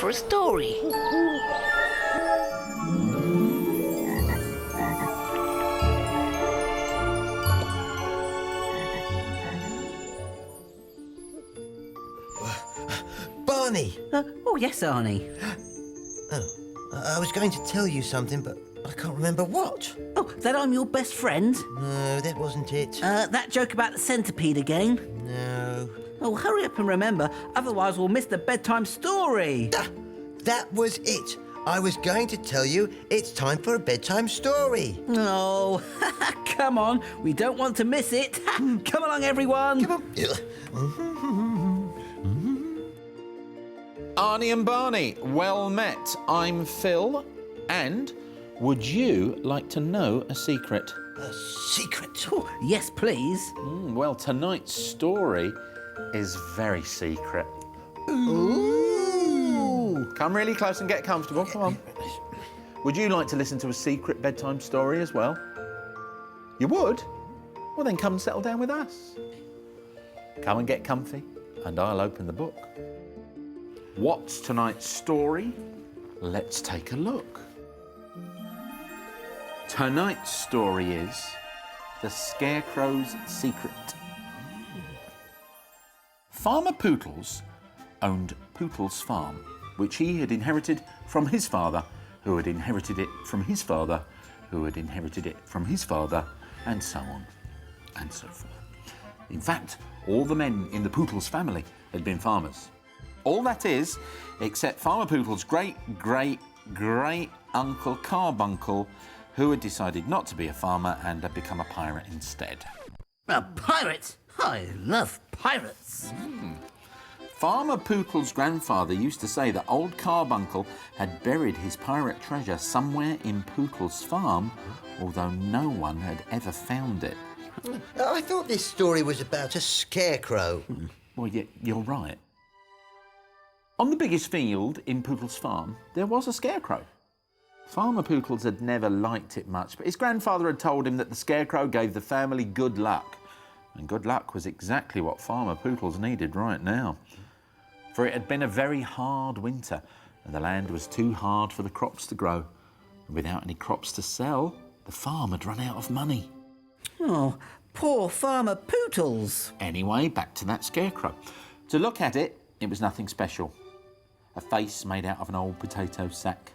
for a story. Barney! Oh, yes, Arnie. I was going to tell you something, but I can't remember what. Oh, that I'm your best friend? No, that wasn't it. That joke about the centipede again? No. Oh, hurry up and remember, otherwise we'll miss the bedtime story. That was it. I was going to tell you it's time for a bedtime story. Oh, come on, we don't want to miss it. Come along, everyone. Come on. Arnie and Barney, well met. I'm Phill, and would you like to know a secret? A secret? Oh, yes, please. Well, tonight's story is very secret. Ooh! Come really close and get comfortable, come on. Would you like to listen to a secret bedtime story as well? You would? Well, then come and settle down with us. Come and get comfy, and I'll open the book. What's tonight's story? Let's take a look. Tonight's story is The Scarecrow's Secret. Farmer Pootles owned Pootle's farm, which he had inherited from his father, who had inherited it from his father, who had inherited it from his father, and so on and so forth. In fact, all the men in the Pootles family had been farmers. All that is, except Farmer Pootle's great-great-great-uncle Carbuncle, who had decided not to be a farmer and had become a pirate instead. A pirate? I love pirates. Farmer Pootle's grandfather used to say that old Carbuncle had buried his pirate treasure somewhere in Pootle's farm, although no one had ever found it. I thought this story was about a scarecrow. Well, you're right. On the biggest field in Pootle's farm, there was a scarecrow. Farmer Pootles had never liked it much, but his grandfather had told him that the scarecrow gave the family good luck. And good luck was exactly what Farmer Pootles needed right now. For it had been a very hard winter, and the land was too hard for the crops to grow. And without any crops to sell, the farm had run out of money. Oh, poor Farmer Pootles. Anyway, back to that scarecrow. To look at it, it was nothing special. A face made out of an old potato sack,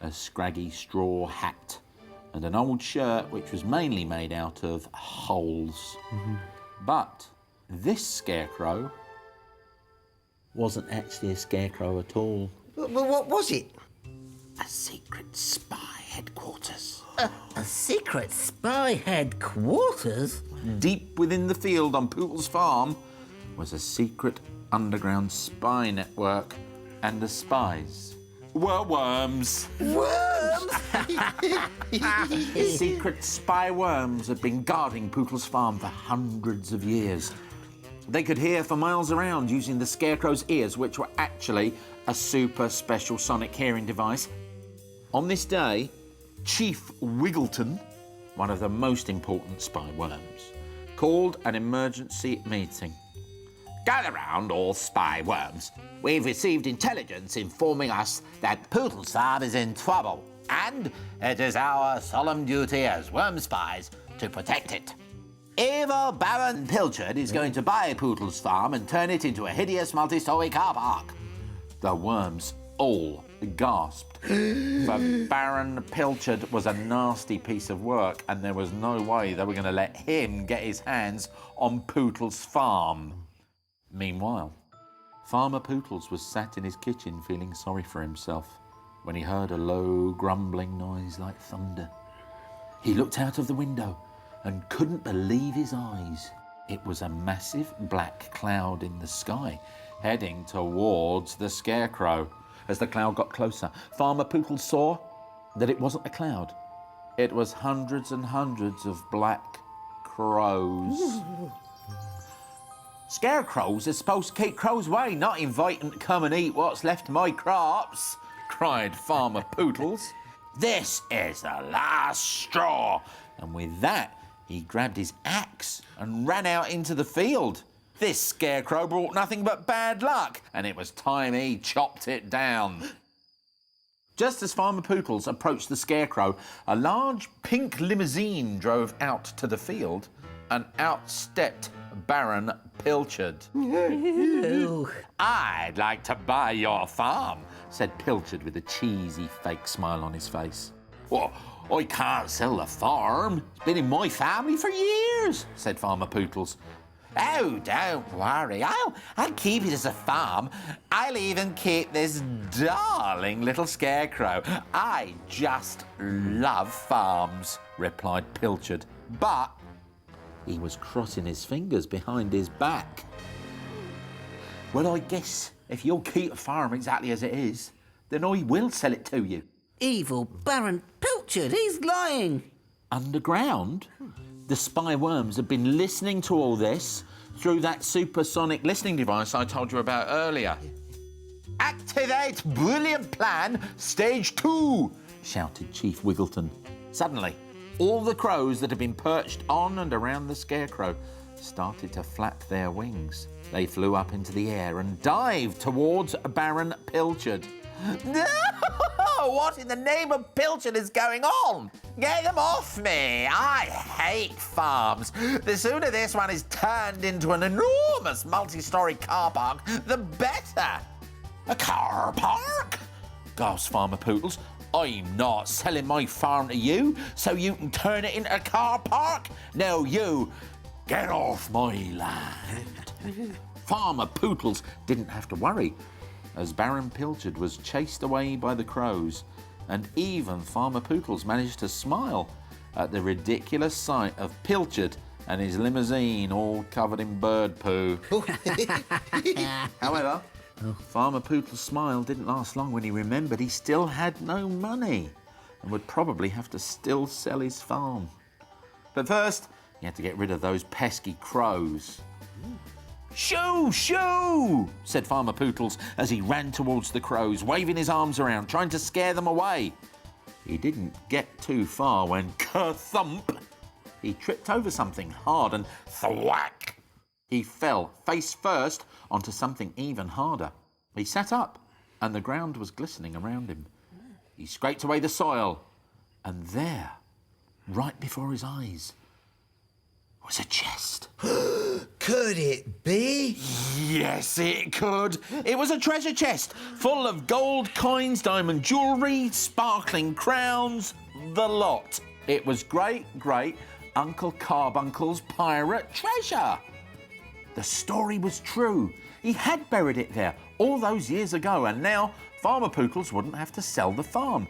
a scraggy straw hat, and an old shirt which was mainly made out of holes. But this scarecrow wasn't actually a scarecrow at all. Well, what was it? A secret spy headquarters. A secret spy headquarters? Deep within the field on Pootle's farm was a secret underground spy network, and the spies were worms. Worms? Secret spy worms had been guarding Pootle's farm for hundreds of years. They could hear for miles around using the scarecrow's ears, which were actually a super special sonic hearing device. On this day, Chief Wiggleton, one of the most important spy worms, called an emergency meeting. Gather round, all spy worms. We've received intelligence informing us that Pootle's farm is in trouble, and it is our solemn duty as worm spies to protect it. Evil Baron Pilchard is going to buy Pootle's farm and turn it into a hideous multi-story car park. The worms all gasped. For Baron Pilchard was a nasty piece of work, and there was no way they were going to let him get his hands on Pootle's farm. Meanwhile, Farmer Pootles was sat in his kitchen feeling sorry for himself when he heard a low, grumbling noise like thunder. He looked out of the window and couldn't believe his eyes. It was a massive black cloud in the sky, heading towards the scarecrow. As the cloud got closer, Farmer Pootles saw that it wasn't a cloud. It was hundreds and hundreds of black crows. Scarecrows are supposed to keep crows away, not invite them to come and eat what's left of my crops, cried Farmer Pootles. This is the last straw. And with that, he grabbed his axe and ran out into the field. This Scarecrow brought nothing but bad luck, and it was time he chopped it down. Just as Farmer Pootles approached the Scarecrow, a large pink limousine drove out to the field, and out stepped Baron Pilchard. Ooh. "I'd like to buy your farm," said Pilchard with a cheesy fake smile on his face. "Well, I can't sell the farm. It's been in my family for years," said Farmer Pootles. "Oh, don't worry. I'll keep it as a farm. I'll even keep this darling little Scarecrow. I just love farms," replied Pilchard. But he was crossing his fingers behind his back. "Well, I guess if you'll keep a farm exactly as it is, then I will sell it to you." Evil Baron Pilchard, he's lying. Underground, the spy worms had been listening to all this through that supersonic listening device I told you about earlier. "Activate brilliant plan, stage 2, shouted Chief Wiggleton. Suddenly, all the crows that had been perched on and around the Scarecrow started to flap their wings. They flew up into the air and dived towards Baron Pilchard. "No! What in the name of Pilchard is going on? Get them off me! I hate farms. The sooner this one is turned into an enormous multi-storey car park, the better." "A car park?" gasped Farmer Pootles. "I'm not selling my farm to you so you can turn it into a car park. Now you, get off my land." Farmer Pootles didn't have to worry, as Baron Pilchard was chased away by the crows, and even Farmer Pootles managed to smile at the ridiculous sight of Pilchard and his limousine all covered in bird poo. However, Farmer Pootle's smile didn't last long when he remembered he still had no money and would probably have to still sell his farm. But first, he had to get rid of those pesky crows. "Shoo, shoo!" said Farmer Pootles as he ran towards the crows, waving his arms around, trying to scare them away. He didn't get too far when, kerthump, he tripped over something hard and thwack! He fell face first onto something even harder. He sat up and the ground was glistening around him. He scraped away the soil, and there, right before his eyes, was a chest. Could it be? Yes, it could. It was a treasure chest full of gold coins, diamond jewellery, sparkling crowns, the lot. It was great Uncle Carbuncle's pirate treasure. The story was true. He had buried it there all those years ago, and now Farmer Pootles wouldn't have to sell the farm.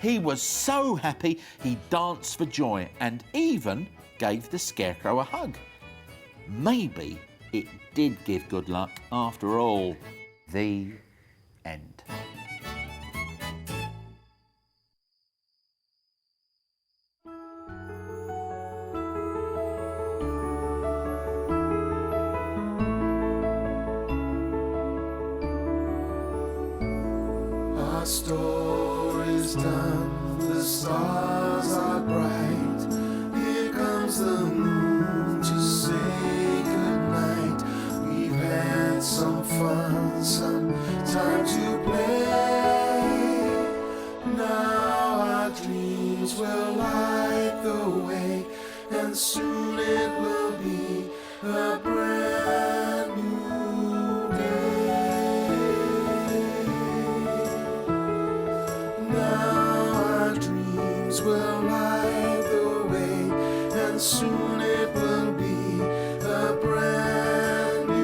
He was so happy he danced for joy and even gave the Scarecrow a hug. Maybe it did give good luck after all. The end. Our story's done, the stars are bright. Here comes the moon to say goodnight. We've had some fun, some time to play. Now our dreams will light the way, and soon it will be a brand new day. Now our dreams will light the way, and soon it will be a brand new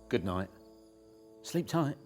Good night. Sleep tight.